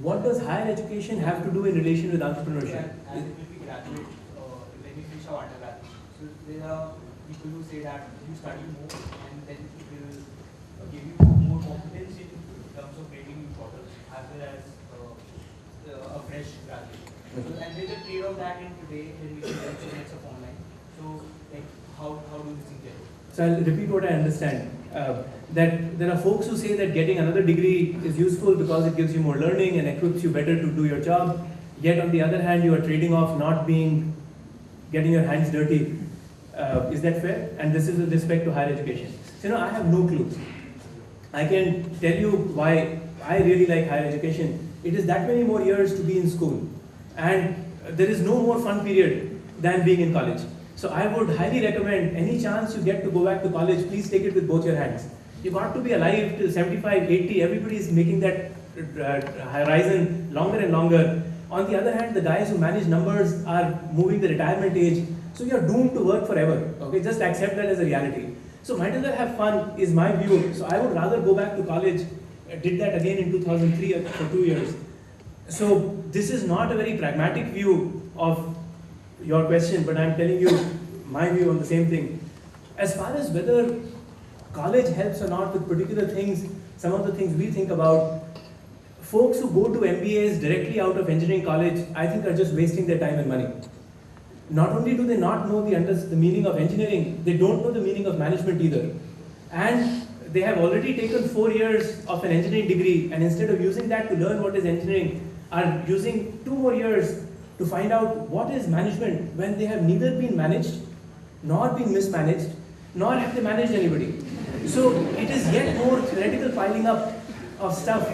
What does higher education have to do in relation with entrepreneurship? As it will be graduate, when you finish our undergraduate. So there are people who say that you study more and then it will give you more confidence in terms of creating new products as well as a fresh graduate. So, and there's a trade of that in today when we see so much of online. So like how do you think that? So I'll repeat what I understand. That there are folks who say that getting another degree is useful because it gives you more learning and equips you better to do your job. Yet on the other hand, you are trading off getting your hands dirty. Is that fair? And this is with respect to higher education. So I have no clue. I can tell you why I really like higher education. It is that many more years to be in school. And there is no more fun period than being in college. So I would highly recommend any chance you get to go back to college, please take it with both your hands. You got to be alive till 75, 80, everybody is making that horizon longer and longer. On the other hand, the guys who manage numbers are moving the retirement age, so you're doomed to work forever. Okay, just accept that as a reality. So might as well have fun is my view. So I would rather go back to college. I did that again in 2003 for 2 years. So this is not a very pragmatic view of your question, but I'm telling you my view on the same thing. As far as whether college helps or not with particular things, some of the things we think about, folks who go to MBAs directly out of engineering college, I think are just wasting their time and money. Not only do they not know the meaning of engineering, they don't know the meaning of management either. And they have already taken 4 years of an engineering degree, and instead of using that to learn what is engineering, are using 2 more years to find out what is management when they have neither been managed, nor been mismanaged, nor have they managed anybody. So it is yet more theoretical piling up of stuff.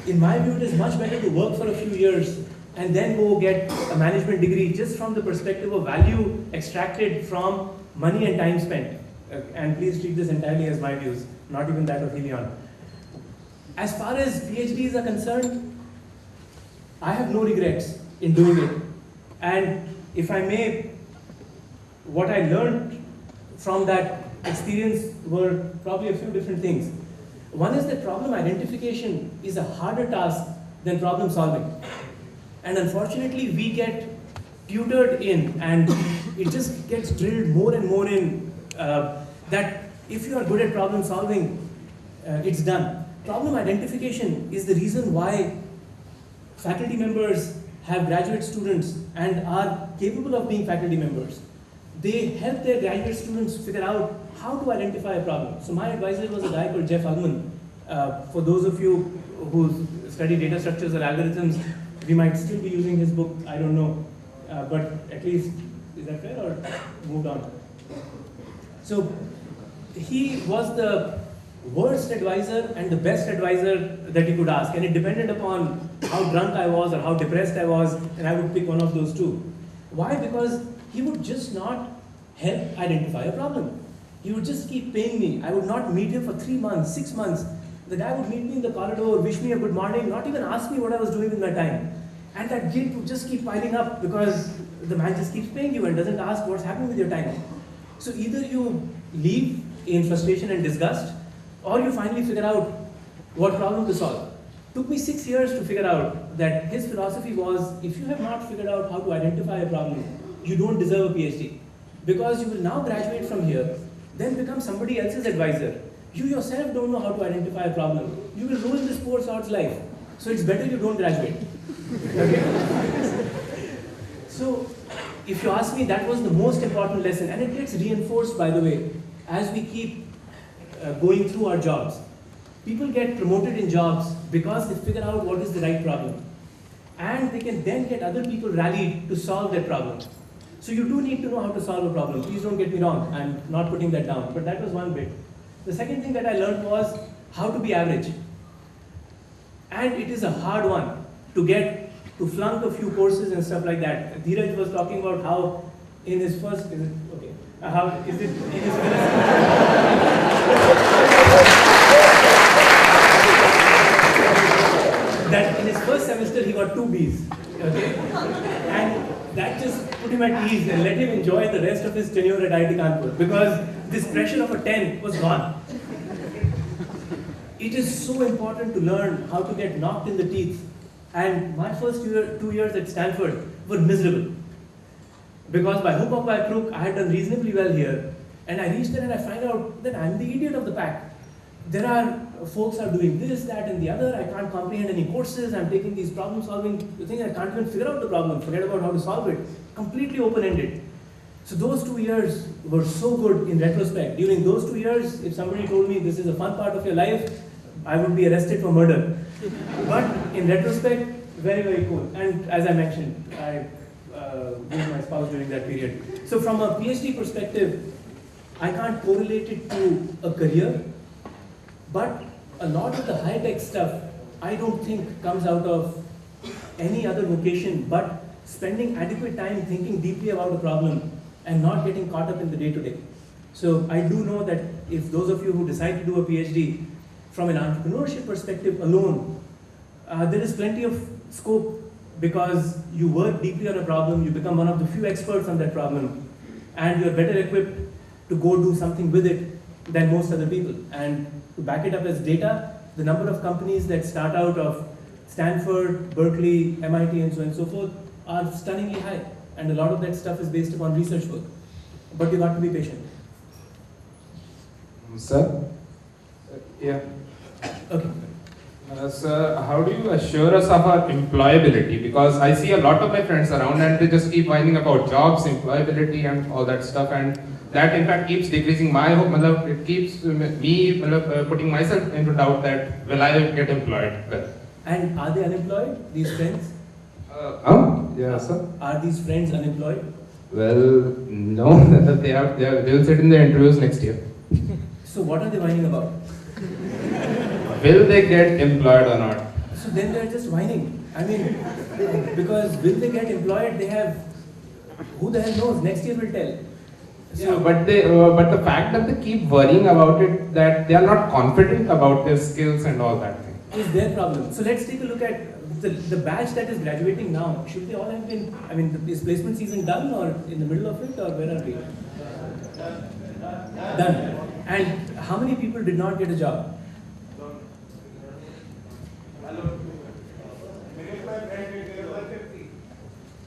In my view, it is much better to work for a few years and then go get a management degree just from the perspective of value extracted from money and time spent. And please treat this entirely as my views, not even that of Helion. As far as PhDs are concerned, I have no regrets in doing it. And if I may, what I learned from that experience were probably a few different things. One is that problem identification is a harder task than problem solving. And unfortunately, we get tutored in, and it just gets drilled more and more in that if you are good at problem solving, it's done. Problem identification is the reason why faculty members have graduate students and are capable of being faculty members. They help their graduate students figure out how to identify a problem. So my advisor was a guy called Jeff Hugman. For those of you who study data structures or algorithms, we might still be using his book, I don't know. But at least, is that fair or moved on? So he was the worst advisor and the best advisor that you could ask. And it depended upon how drunk I was or how depressed I was, and I would pick one of those two. Why? Because he would just not help identify a problem. He would just keep paying me. I would not meet him for 3 months, 6 months. The guy would meet me in the corridor, wish me a good morning, not even ask me what I was doing with my time. And that guilt would just keep piling up because the man just keeps paying you and doesn't ask what's happening with your time. So either you leave in frustration and disgust, or you finally figure out what problem to solve. Took me 6 years to figure out that his philosophy was, if you have not figured out how to identify a problem, you don't deserve a PhD. Because you will now graduate from here, then become somebody else's advisor. You yourself don't know how to identify a problem. You will ruin this poor sord's life. So it's better you don't graduate. Okay? So, if you ask me, that was the most important lesson, and it gets reinforced, by the way, as we keep going through our jobs. People get promoted in jobs because they figure out what is the right problem. And they can then get other people rallied to solve that problem. So you do need to know how to solve a problem. Please don't get me wrong, I'm not putting that down, but that was one bit. The second thing that I learned was how to be average. And it is a hard one to flunk a few courses and stuff like that. Dheeraj was talking about how in his first, is it, okay, how is it in his first, that in his first semester he got 2 Bs, okay? And that just put him at ease and let him enjoy the rest of his tenure at IIT Kanpur, because this pressure of a 10 was gone. It is so important to learn how to get knocked in the teeth. And my first 2 years at Stanford were miserable. Because by hook or by crook, I had done reasonably well here. And I reached there and I find out that I'm the idiot of the pack. There are folks are doing this, that, and the other. I can't comprehend any courses. I'm taking these problem-solving things. I can't even figure out the problem. Forget about how to solve it. Completely open-ended. So those 2 years were so good in retrospect. During those 2 years, if somebody told me this is a fun part of your life, I would be arrested for murder. But in retrospect, very, very cool. And as I mentioned, I gave my spouse during that period. So from a PhD perspective, I can't correlate it to a career, but a lot of the high-tech stuff, I don't think comes out of any other vocation, but spending adequate time thinking deeply about a problem and not getting caught up in the day-to-day. So I do know that if those of you who decide to do a PhD, from an entrepreneurship perspective alone, there is plenty of scope because you work deeply on a problem, you become one of the few experts on that problem, and you're better equipped to go do something with it than most other people. And to back it up as data, the number of companies that start out of Stanford, Berkeley, MIT, and so on and so forth are stunningly high. And a lot of that stuff is based upon research work. But you got to be patient. Sir? Yeah. Okay. Sir, how do you assure us of our employability? Because I see a lot of my friends around and they just keep whining about jobs, employability and all that stuff, and that in fact keeps decreasing my hope. It keeps me putting myself into doubt that will I get employed? Well. And are they unemployed, these friends? Yeah, sir. Are these friends unemployed? Well, no, they will sit in the interviews next year. So what are they whining about? Will they get employed or not? So then they're just whining. I mean, because will they get employed? They have, who the hell knows? Next year will tell. So, yeah, but the fact that they keep worrying about it, that they are not confident about their skills and all that thing, is their problem. So let's take a look at the batch that is graduating now. Should they all have been? I mean, is placement season done or in the middle of it, or where are we? Done. And how many people did not get a job?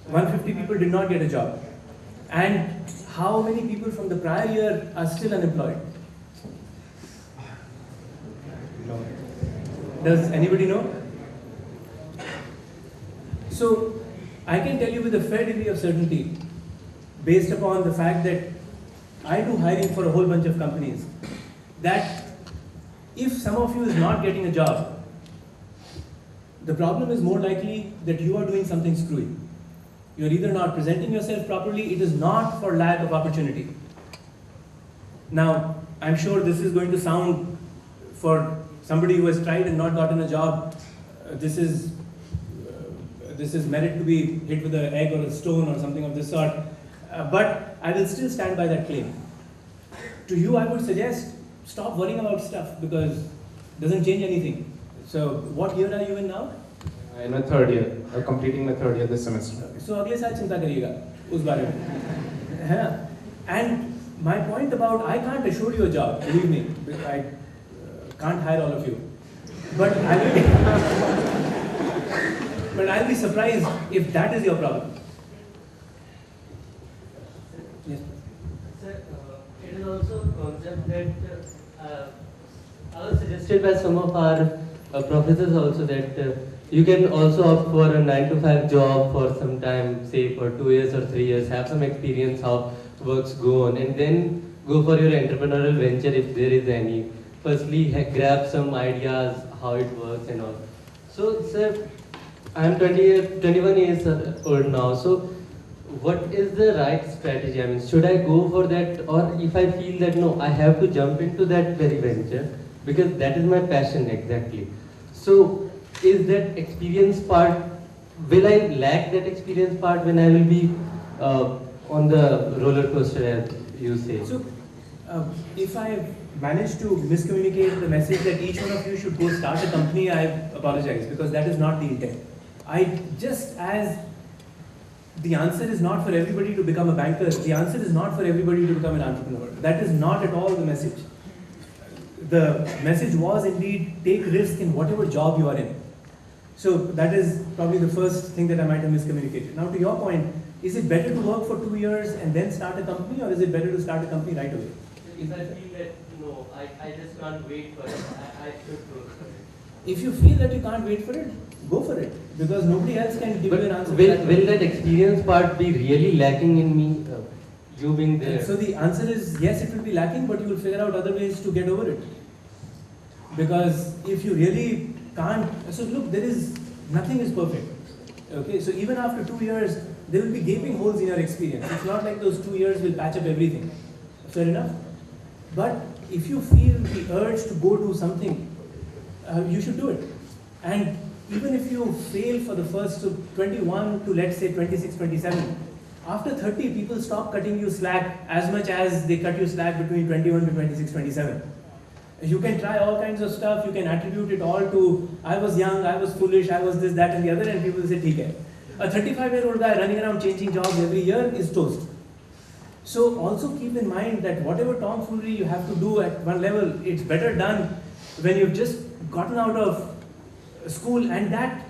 150 people did not get a job. And how many people from the prior year are still unemployed? Does anybody know? So, I can tell you with a fair degree of certainty, based upon the fact that I do hiring for a whole bunch of companies, that if some of you is not getting a job, the problem is more likely that you are doing something screwy. You are either not presenting yourself properly, it is not for lack of opportunity. Now, I'm sure this is going to sound, for somebody who has tried and not gotten a job, this is merit to be hit with an egg or a stone or something of this sort. But I will still stand by that claim. To you, I would suggest, stop worrying about stuff because it doesn't change anything. So, what year are you in now? In my third year, completing my third year this semester. So, अगले साल चिंता करिएगा उस बारे में, है ना? And my point about, I can't assure you a job, believe me, I can't hire all of you. But I'll be surprised if that is your problem. Yes. Sir, it is also a concept that I was suggested by some of our professors also that you can also opt for a 9 to 5 job for some time, say for 2 years or 3 years, have some experience how works go on, and then go for your entrepreneurial venture if there is any. Firstly, grab some ideas how it works and all. So, sir, I am 21 years old now. So, what is the right strategy? I mean, should I go for that, or if I feel that no, I have to jump into that very venture because that is my passion exactly. So, is that experience part? Will I lack that experience part when I will be on the roller coaster, as you say? So, if I managed to miscommunicate the message that each one of you should go start a company, I apologize because that is not the intent. Just as the answer is not for everybody to become a banker, the answer is not for everybody to become an entrepreneur. That is not at all the message. The message was indeed take risk in whatever job you are in. So that is probably the first thing that I might have miscommunicated. Now to your point, is it better to work for 2 years and then start a company, or is it better to start a company right away? If I feel that no, I just can't wait for it, I should go for it. If you feel that you can't wait for it, go for it, because nobody else can give you an answer. Will that experience part be really lacking in me, you being there? So the answer is yes, it will be lacking, but you will figure out other ways to get over it. Because if you really can't, so look, nothing is perfect. Okay, so even after 2 years, there will be gaping holes in your experience. It's not like those 2 years will patch up everything. Fair enough? But if you feel the urge to go do something, you should do it. And even if you fail for the first 21 to let's say 26, 27, after 30 people stop cutting you slack as much as they cut you slack between 21 to 26, 27. You can try all kinds of stuff, you can attribute it all to, I was young, I was foolish, I was this, that and the other, and people say, "ठीक है." A 35-year-old guy running around changing jobs every year is toast. So also keep in mind that whatever tomfoolery you have to do at one level, it's better done when you've just gotten out of school, and that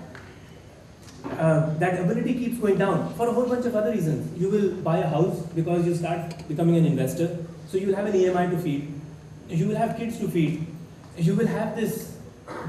ability keeps going down for a whole bunch of other reasons. You will buy a house because you start becoming an investor, so you will have an EMI to feed. You will have kids to feed. You will have this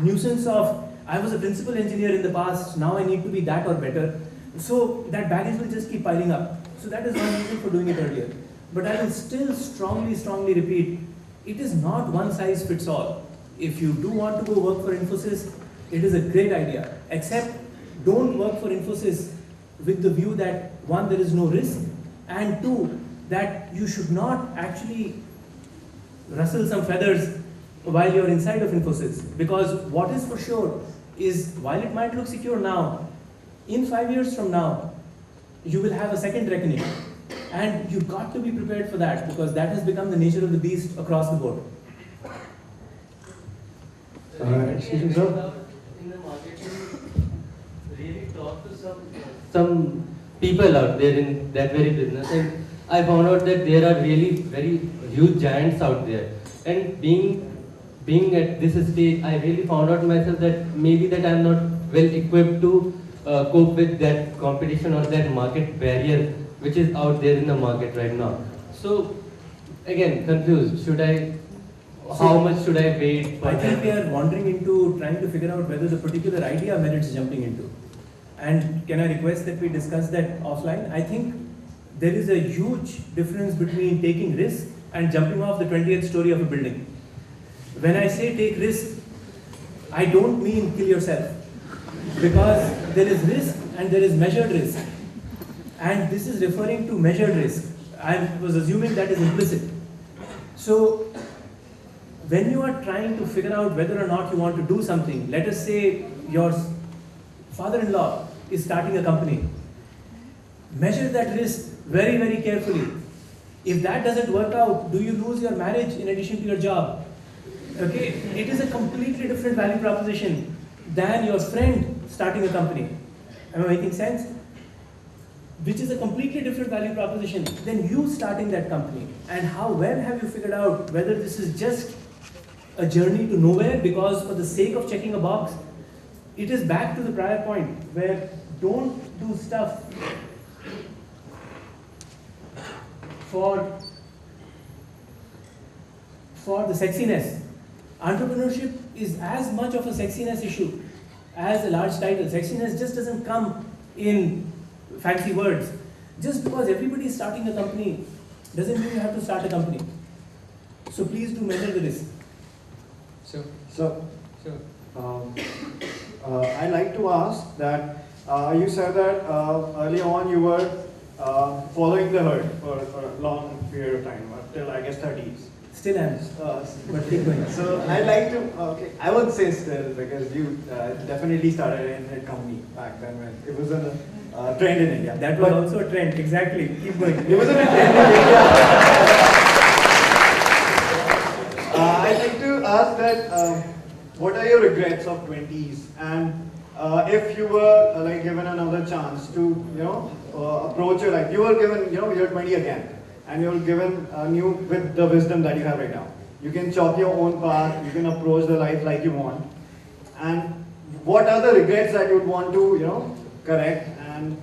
nuisance of, I was a principal engineer in the past, now I need to be that or better. So that baggage will just keep piling up. So that is one reason for doing it earlier. But I will still strongly repeat, it is not one size fits all. If you do want to go work for Infosys, it is a great idea. Except don't work for Infosys with the view that one, there is no risk, and two, that you should not actually rustle some feathers while you're inside of Infosys. Because what is for sure is, while it might look secure now, in 5 years from now, you will have a second reckoning. And you've got to be prepared for that, because that has become the nature of the beast across the board. Excuse me, sir? In the market, really talk to some people out there in that very business. And I found out that there are really very huge giants out there. And being at this stage, I really found out myself that maybe that I'm not well equipped to cope with that competition or that market barrier which is out there in the market right now. So again, confused. How much should I wait for I think that? we are wandering into trying to figure out whether the particular idea merits jumping into. And can I request that we discuss that offline? I think there is a huge difference between taking risk and jumping off the 20th story of a building. When I say take risk, I don't mean kill yourself. Because there is risk and there is measured risk. And this is referring to measured risk. I was assuming that is implicit. So, when you are trying to figure out whether or not you want to do something, let us say your father-in-law is starting a company. Measure that risk very, very carefully. If that doesn't work out, do you lose your marriage in addition to your job? Okay, it is a completely different value proposition than your friend starting a company. Am I making sense? Which is a completely different value proposition than you starting that company. And how well have you figured out whether this is just a journey to nowhere because for the sake of checking a box? It is back to the prior point where don't do stuff for the sexiness. Entrepreneurship is as much of a sexiness issue as a large title. Sexiness just doesn't come in fancy words. Just because everybody is starting a company doesn't mean you have to start a company. So please do measure the risk. So, I'd like to ask that you said that early on you were following the herd for a long period of time, till I guess 30s. Still am. But keep going. So I'd like to, I won't say still because you definitely started in a company back then when it was a trend in India. That was also a trend, exactly. Keep going. It wasn't a trend in India. I'd like to ask that what are your regrets of 20s, and if you were like given another chance to approach your life, you were given you're 20 again, and you're given new with the wisdom that you have right now. You can chalk your own path, you can approach the life like you want, and what are the regrets that you would want to correct? And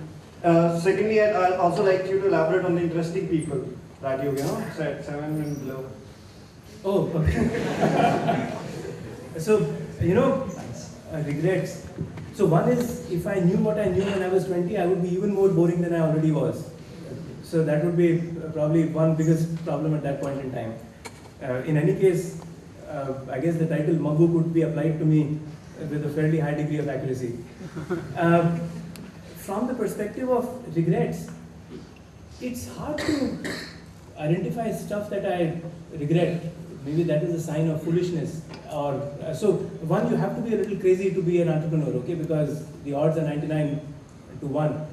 secondly, I'd also like you to elaborate on the interesting people that you said 7 and below. Oh, okay. So, regrets. So one is, if I knew what I knew when I was 20, I would be even more boring than I already was. So that would be probably one biggest problem at that point in time. In any case, I guess the title Maggu could be applied to me with a fairly high degree of accuracy. From the perspective of regrets, it's hard to identify stuff that I regret. Maybe that is a sign of foolishness. So one, you have to be a little crazy to be an entrepreneur, okay? Because the odds are 99 to 1.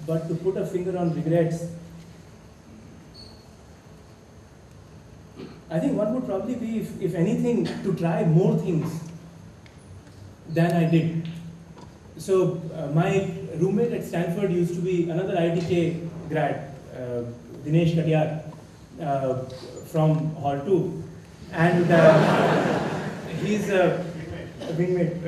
But to put a finger on regrets, I think one would probably be, if anything, to try more things than I did. So my roommate at Stanford used to be another ITK grad, Dinesh Katyar, from Hall 2. And he's a wingmate,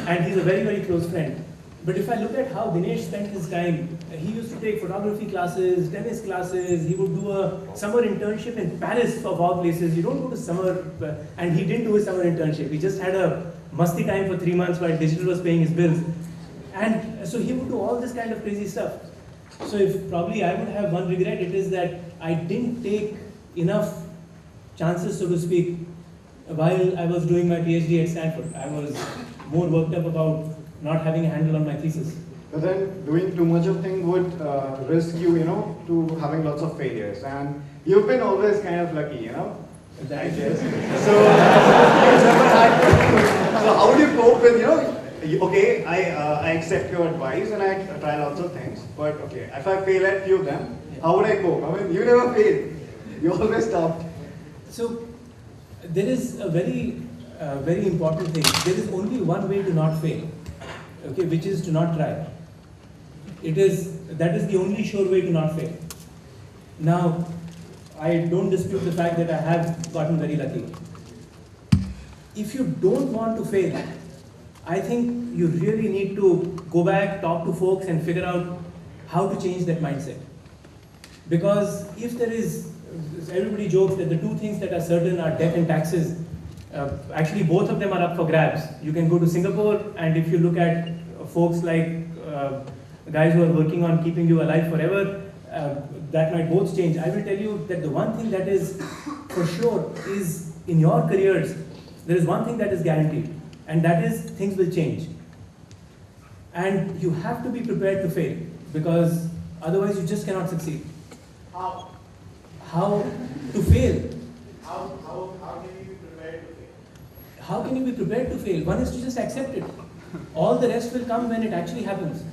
and he's a very, very close friend. But if I look at how Dinesh spent his time, he used to take photography classes, tennis classes, he would do a summer internship in Paris of all places. You don't go to summer, and he didn't do a summer internship. He just had a musty time for 3 months while digital was paying his bills. And so he would do all this kind of crazy stuff. So if probably I would have one regret, it is that I didn't take enough chances, so to speak, while I was doing my PhD at Stanford. I was more worked up about not having a handle on my thesis. But then doing too much of things would risk you, to having lots of failures. And you've been always kind of lucky, I guess. So, so how do you cope with, okay, I accept your advice and I try lots of things, but okay, if I fail at few of them, how would I cope? I mean, you never fail. You always stopped. So, there is a very, very important thing. There is only one way to not fail, okay, which is to not try. That is the only sure way to not fail. Now, I don't dispute the fact that I have gotten very lucky. If you don't want to fail, I think you really need to go back, talk to folks and figure out how to change that mindset. Because if there is, everybody jokes that the two things that are certain are death and taxes. Actually, both of them are up for grabs. You can go to Singapore, and if you look at folks like guys who are working on keeping you alive forever, that might both change. I will tell you that the one thing that is for sure is in your careers, there is one thing that is guaranteed, and that is things will change. And you have to be prepared to fail, because otherwise you just cannot succeed. How to fail? How can you be prepared to fail? How can you be prepared to fail? One is to just accept it. All the rest will come when it actually happens.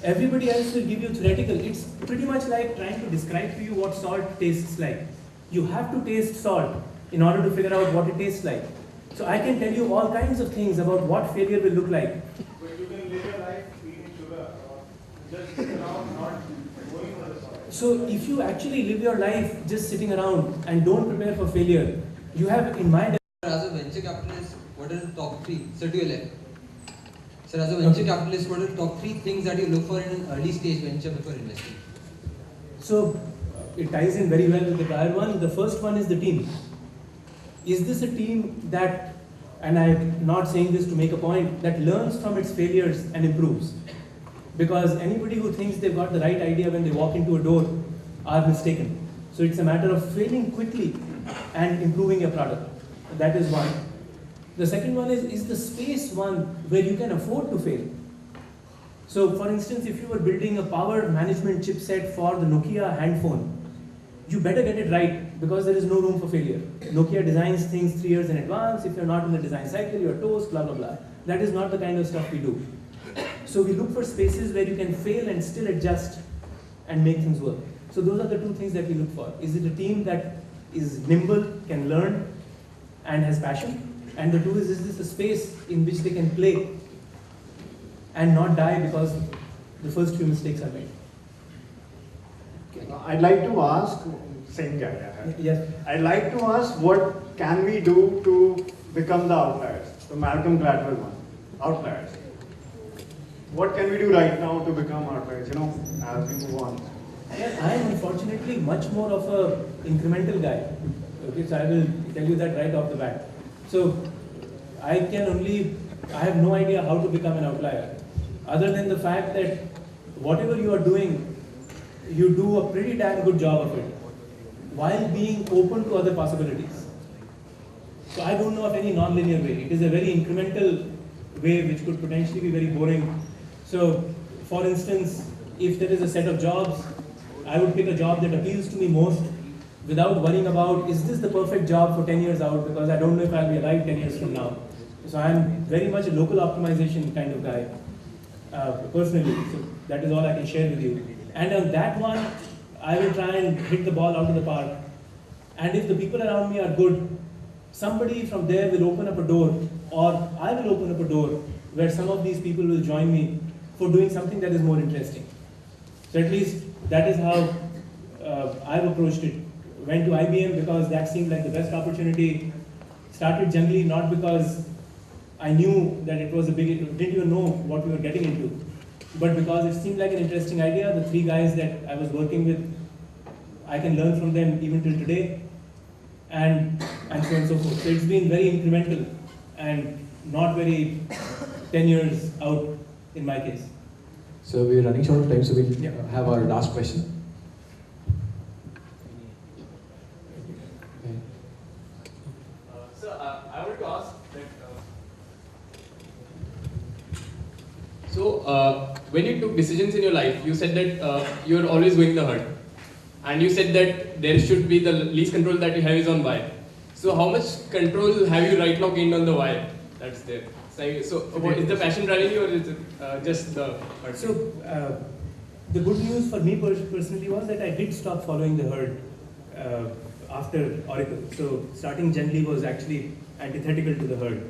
Everybody else will give you theoretical. It's pretty much like trying to describe to you what salt tastes like. You have to taste salt in order to figure out what it tastes like. So I can tell you all kinds of things about what failure will look like. But you can live your life eating sugar or just sit around not going for the salt. So if you actually live your life just sitting around and don't prepare for failure, you have in mind. As a venture capitalist, what are the top three? Sir, to your left. Sir, as a venture capitalist, what are the top three things that you look for in an early stage venture before investing? So it ties in very well with the prior one. The first one is the team. Is this a team that, and I'm not saying this to make a point, that learns from its failures and improves? Because anybody who thinks they've got the right idea when they walk into a door are mistaken. So it's a matter of failing quickly and improving your product. That is one. The second one is the space one where you can afford to fail. So for instance, if you were building a power management chipset for the Nokia hand phone, you better get it right, because there is no room for failure. Nokia designs things 3 years in advance. If you're not in the design cycle, you're toast, blah, blah, blah. That is not the kind of stuff we do. So we look for spaces where you can fail and still adjust and make things work. So those are the two things that we look for. Is it a team that is nimble, can learn, and has passion? And the two is this a space in which they can play and not die because the first few mistakes are made? I'd like to ask, same guy. Yes. I'd like to ask, what can we do to become the outliers? The Malcolm Gladwell one, outliers. What can we do right now to become outliers, as we move on? Yeah, I am unfortunately much more of a incremental guy. Okay, so I will tell you that right off the bat. So I have no idea how to become an outlier, other than the fact that whatever you are doing, you do a pretty damn good job of it, while being open to other possibilities. So I don't know of any non-linear way. It is a very incremental way which could potentially be very boring. So for instance, if there is a set of jobs, I would pick a job that appeals to me most without worrying about, is this the perfect job for 10 years out, because I don't know if I'll be alive 10 years from now. So I'm very much a local optimization kind of guy, personally. So that is all I can share with you. And on that one, I will try and hit the ball out of the park. And if the people around me are good, somebody from there will open up a door, or I will open up a door where some of these people will join me for doing something that is more interesting. So at least that is how I've approached it. Went to IBM because that seemed like the best opportunity. Started Jungly not because I knew that it was a big, didn't even know what we were getting into, but because it seemed like an interesting idea. The three guys that I was working with, I can learn from them even till today, and so on and so forth. So it's been very incremental and not very 10 years out in my case. So we're running short of time, so we'll have our last question. I wanted to ask that. When you took decisions in your life, you said that you are always going the herd, and you said that there should be the least control that you have is on why. So how much control have you right now gained on the why that's there? So what is the passion driving you, or is it just the herd? So the good news for me personally was that I did stop following the herd after Oracle. So starting Gently was actually antithetical to the herd.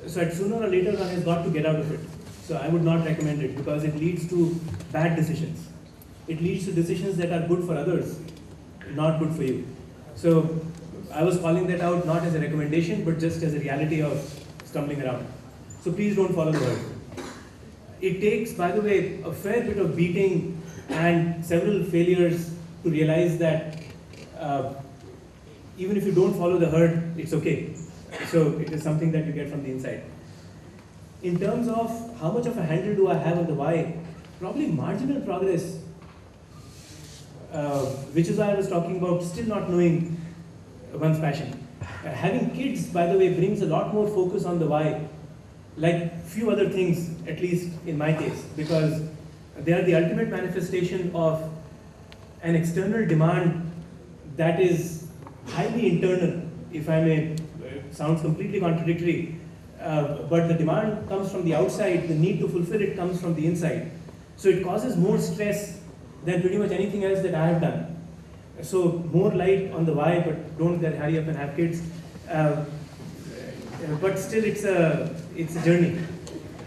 So at sooner or later one has got to get out of it. So I would not recommend it because it leads to bad decisions. it leads to decisions that are good for others, not good for you. So I was calling that out not as a recommendation, but just as a reality of stumbling around. So please don't follow the herd. It takes, by the way, a fair bit of beating and several failures to realize that even if you don't follow the herd, it's okay. So it is something that you get from the inside. In terms of how much of a handle do I have on the why, probably marginal progress, which is why I was talking about still not knowing one's passion. Having kids, by the way, brings a lot more focus on the why, like few other things, at least in my case, because they are the ultimate manifestation of an external demand that is highly internal, if I may. Sounds completely contradictory, but the demand comes from the outside, the need to fulfill it comes from the inside. So it causes more stress than pretty much anything else that I have done. So more light on the why, but don't hurry up and have kids. But still it's a journey,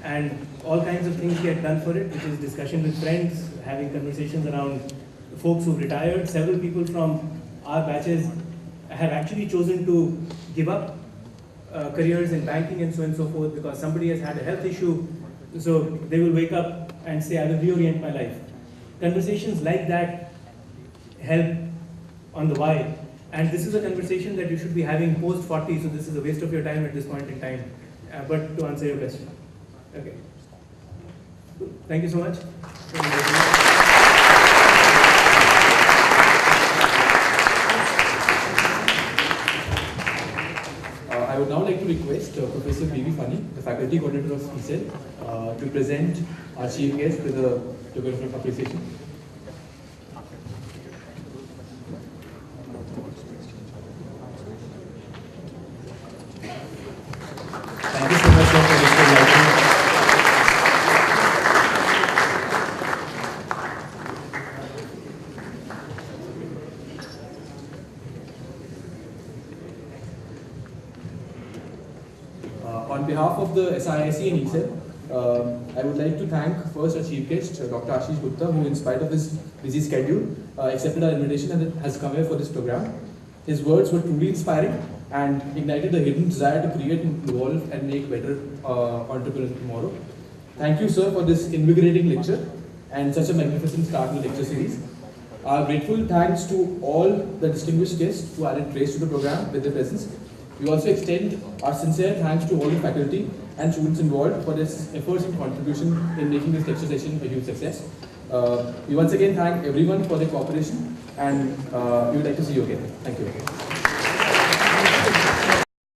and all kinds of things get done for it, which is discussion with friends, having conversations around folks who've retired. Several people from our batches have actually chosen to give up careers in banking and so on and so forth because somebody has had a health issue, so they will wake up and say, I will reorient my life. Conversations like that help on the why, and this is a conversation that you should be having post 40, so this is a waste of your time at this point in time, but to answer your question. Okay. Thank you so much. I would now like to request Professor B.V. Funny, the faculty coordinator of ECEL, to present our chief guest with a token of appreciation. Thank you so much for this invitation. On behalf of the SIIC and ECEL, I would like to thank first our chief guest, Dr. Ashish Gupta, who in spite of his busy schedule, accepted our invitation and has come here for this program. His words were truly inspiring and ignited a hidden desire to create, evolve and make better entrepreneurs tomorrow. Thank you, sir, for this invigorating lecture and such a magnificent start to the lecture series. Our grateful thanks to all the distinguished guests who added grace to the program with their presence. We also extend our sincere thanks to all the faculty and students involved for their efforts and contribution in making this lecture session a huge success. We once again thank everyone for their cooperation, and we would like to see you again. Thank you.